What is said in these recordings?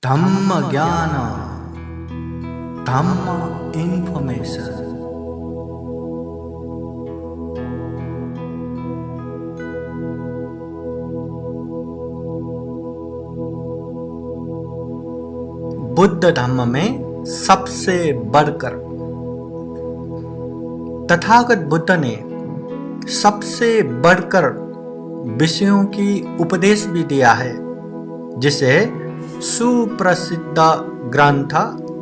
धम्म ज्ञान धम्म इंफॉर्मेशन। बुद्ध धम्म में सबसे बढ़कर तथागत बुद्ध ने सबसे बढ़कर विषयों की उपदेश भी दिया है, जिसे सुप्रसिद्ध ग्रंथ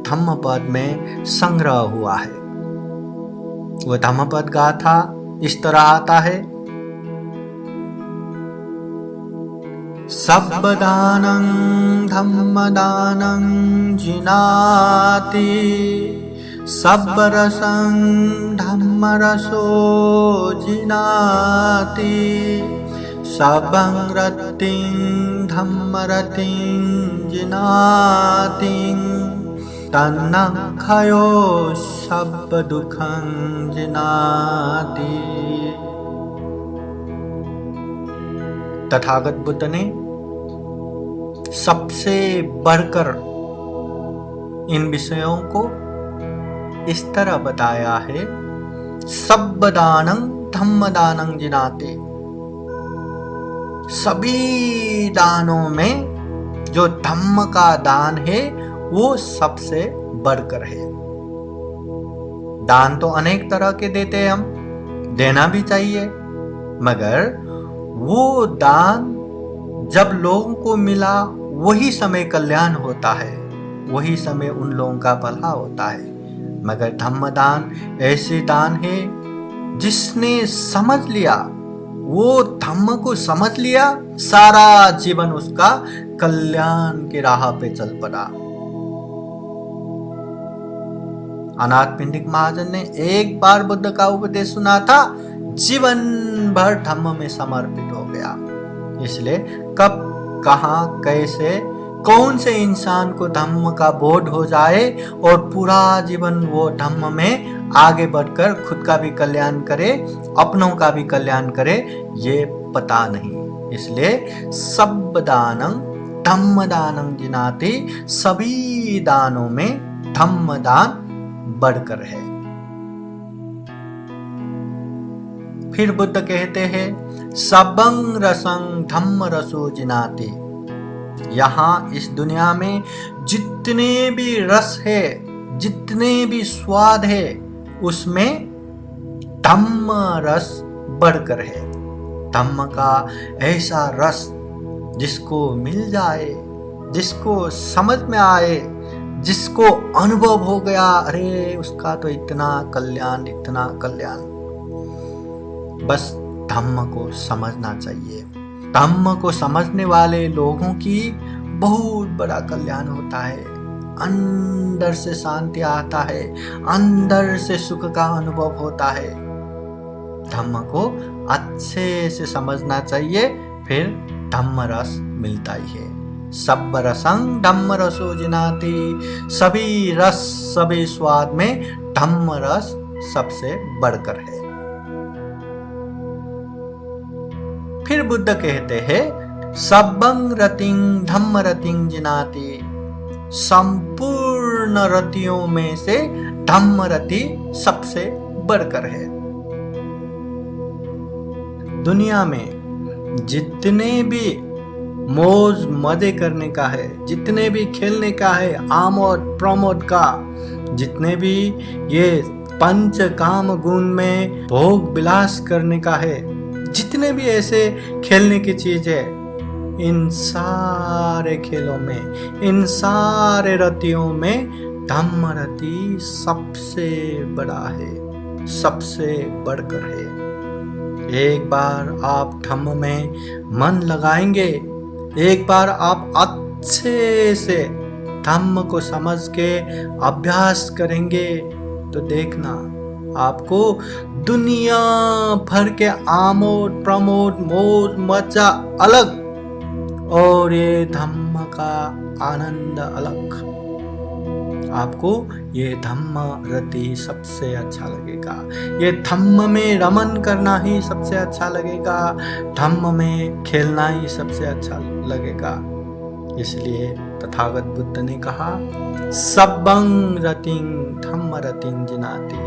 धम्मपद में संग्रह हुआ है। वह धम्मपद गाथा इस तरह आता है। सब्बदानं धम्मदानं जिनाति, सब्बरसं धम्मरसो जिनाति, सबं रतिं धम्मरतिं जिनाति, तन्नखयो सब्ब दुखं जिनाति। तथागत बुद्ध ने सबसे बढ़कर इन विषयों को इस तरह बताया है। सब्बदानं धम्मदानं जिनाति, सभी दानों में जो धम्म का दान है वो सबसे बढ़कर है। दान तो अनेक तरह के देते हैं, हम देना भी चाहिए, मगर वो दान जब लोगों को मिला वही समय कल्याण होता है, वही समय उन लोगों का भला होता है। मगर धम्मदान ऐसे दान है जिसने समझ लिया, वो धम्म को समझ लिया, सारा जीवन उसका कल्याण के राह पे चल पड़ा। अनाथ महाजन ने एक बार बुद्ध का उपदेश सुना था, जीवन भर धम्म में समर्पित हो गया। इसलिए कब, कहां, कैसे, कौन से इंसान को धम्म का बोध हो जाए और पूरा जीवन वो धम्म में आगे बढ़कर खुद का भी कल्याण करे, अपनों का भी कल्याण करे, ये पता नहीं। इसलिए सब दानं धम्म दानं जिनाति, सभी दानों में धम्म दान बढ़कर है। फिर बुद्ध कहते हैं सबं रसं धम्म रसो जिनाति, यहाँ इस दुनिया में जितने भी रस है, जितने भी स्वाद है, उसमें धम्म रस बढ़कर है। धम्म का ऐसा रस जिसको मिल जाए, जिसको समझ में आए, जिसको अनुभव हो गया, अरे उसका तो इतना कल्याण, इतना कल्याण। बस धम्म को समझना चाहिए। धम्म को समझने वाले लोगों की बहुत बड़ा कल्याण होता है। अंदर से शांति आता है, अंदर से सुख का अनुभव होता है। धम्म को अच्छे से समझना चाहिए, फिर धम्म रस मिलता ही है। सब रसं धम्म रसो जिनाति, सभी रस, सभी स्वाद में धम्म रस सबसे बढ़कर है। फिर बुद्ध कहते हैं सबं रतिं धम्म रतिं जिनाति, संपूर्ण रतियों में से धम्म रति सबसे बढ़कर है। दुनिया में जितने भी मौज मजे करने का है, जितने भी खेलने का है, आमोद प्रमोद का, जितने भी ये पंच काम गुण में भोग विलास करने का है, जितने भी ऐसे खेलने की चीज है, इन सारे खेलों में, इन सारे रतियों में धम्म रति सबसे बड़ा है, सबसे बढ़कर है। एक बार आप धम्म में मन लगाएंगे, एक बार आप अच्छे से धम्म को समझ के अभ्यास करेंगे, तो देखना आपको दुनिया भर के आमोद प्रमोद मौज मजा अलग, और ये धम्म का आनंद अलग। आपको ये धम्म रति सबसे अच्छा लगेगा, ये धम्म में रमन करना ही सबसे अच्छा लगेगा, धम्म में खेलना ही सबसे अच्छा लगेगा। इसलिए तथागत बुद्ध ने कहा, सब्बं रतिं धम्म रतिं जिनाति,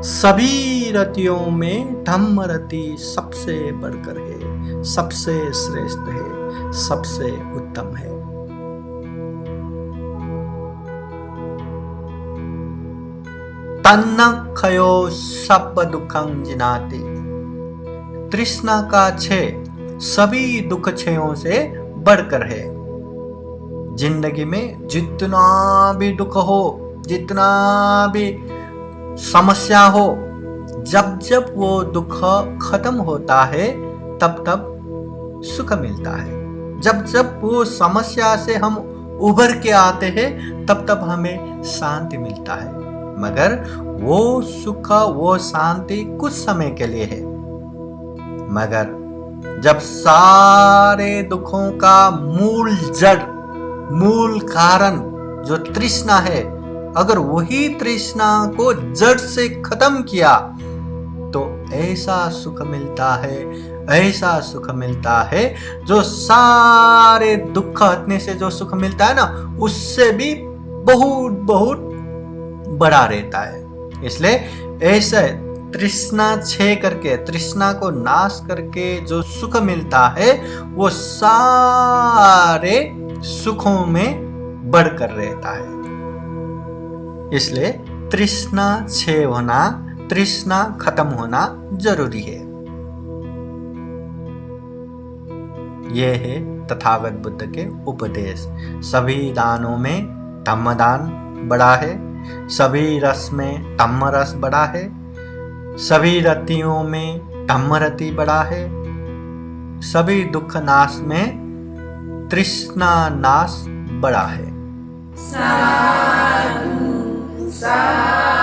सभी रतियों में धम्म रति सबसे बढ़कर है, सबसे श्रेष्ठ है, सबसे उत्तम है। तन्न खयो सब दुखं जिनाति, तृष्णा का क्षय सभी दुख क्षयों से बढ़कर है। जिंदगी में जितना भी दुख हो, जितना भी समस्या हो, जब जब वो दुख खत्म होता है तब तब सुख मिलता है। जब जब वो समस्या से हम उभर के आते हैं तब तब हमें शांति मिलता है। मगर वो सुख, वो शांति कुछ समय के लिए है। मगर जब सारे दुखों का मूल जड़, मूल कारण जो तृष्णा है, अगर वही तृष्णा को जड़ से खत्म किया तो ऐसा सुख मिलता है, ऐसा सुख मिलता है जो सारे दुख हटने से जो सुख मिलता है ना, उससे भी बहुत बहुत बड़ा रहता है। इसलिए ऐसे तृष्णा छे करके, तृष्णा को नाश करके जो सुख मिलता है वो सारे सुखों में बढ़कर रहता है। इसलिए तृष्णा छे होना, तृष्णा खत्म होना जरूरी है। यह है तथागत बुद्ध के उपदेश। सभी दानों में धम्मदान बड़ा है, सभी रस में धम्म रस बड़ा है, सभी रतियों में धम्म रति बड़ा है, सभी दुख नाश में तृष्णा नाश बड़ा है। साधु साधु।